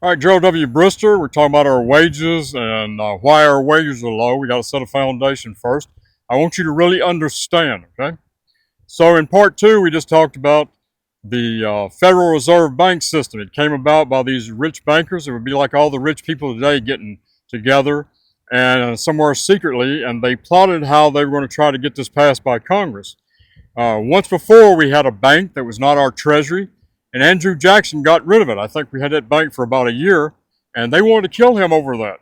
All right, Gerald W. Brister, we're talking about our wages and why our wages are low. We got to set a foundation first. I want you to really understand, okay? So in part two, we just talked about the Federal Reserve Bank system. It came about by these rich bankers. It would be like all the rich people today getting together and somewhere secretly, and they plotted how they were going to try to get this passed by Congress. Once before, we had a bank that was not our treasury, and Andrew Jackson got rid of it. I think we had that bank for about a year, and they wanted to kill him over that.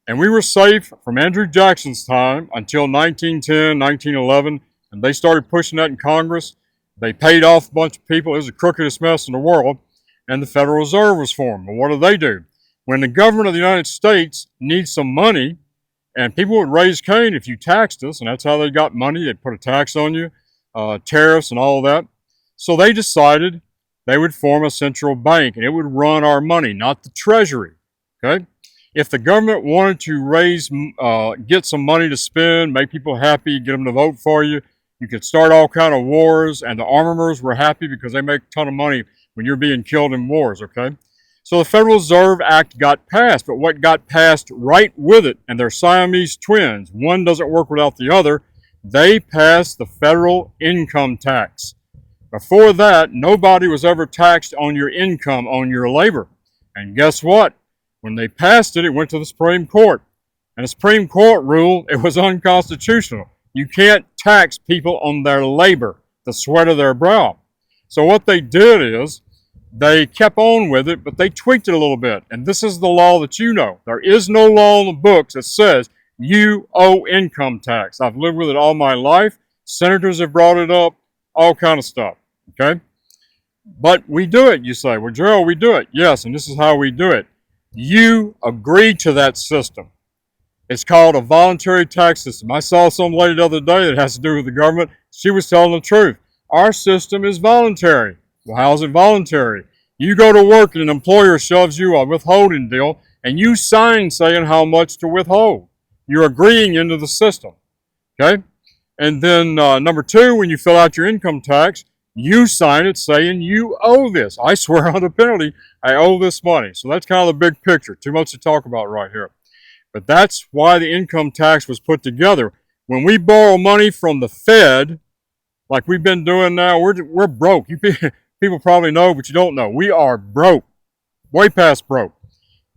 And we were safe from Andrew Jackson's time until 1910, 1911, and they started pushing that in Congress. They paid off a bunch of people. It was the crookedest mess in the world, and the Federal Reserve was formed. And what do? When the government of the United States needs some money, and people would raise Cain if you taxed us, and that's how they got money. They'd put a tax on you, tariffs and all that. So they decided they would form a central bank, and it would run our money, not the Treasury, okay? If the government wanted to get some money to spend, make people happy, get them to vote for you, you could start all kind of wars, and the armorers were happy because they make a ton of money when you're being killed in wars, okay? So the Federal Reserve Act got passed, but what got passed right with it, and they're Siamese twins, one doesn't work without the other, they passed the federal income tax. Before that, nobody was ever taxed on your income, on your labor. And guess what? When they passed it, it went to the Supreme Court. And the Supreme Court ruled it was unconstitutional. You can't tax people on their labor, the sweat of their brow. So what they did is they kept on with it, but they tweaked it a little bit. And this is the law that you know. There is no law in the books that says you owe income tax. I've lived with it all my life. Senators have brought it up. All kind of stuff, okay? But we do it, you say. Well, Gerald, we do it. Yes, and this is how we do it. You agree to that system. It's called a voluntary tax system. I saw some lady the other day that has to do with the government. She was telling the truth. Our system is voluntary. Well, how is it voluntary? You go to work and an employer shoves you a withholding deal, and you sign saying how much to withhold. You're agreeing into the system, okay? And then number two, when you fill out your income tax, you sign it saying you owe this. I swear on the penalty, I owe this money. So that's kind of the big picture. Too much to talk about right here. But that's why the income tax was put together. When we borrow money from the Fed, like we've been doing now, we're broke. You people probably know, but you don't know. We are broke, way past broke.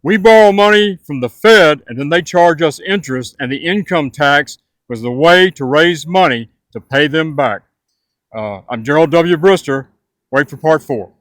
We borrow money from the Fed, and then they charge us interest, and the income tax was the way to raise money to pay them back. I'm Gerald W. Brister. Wait for part 4.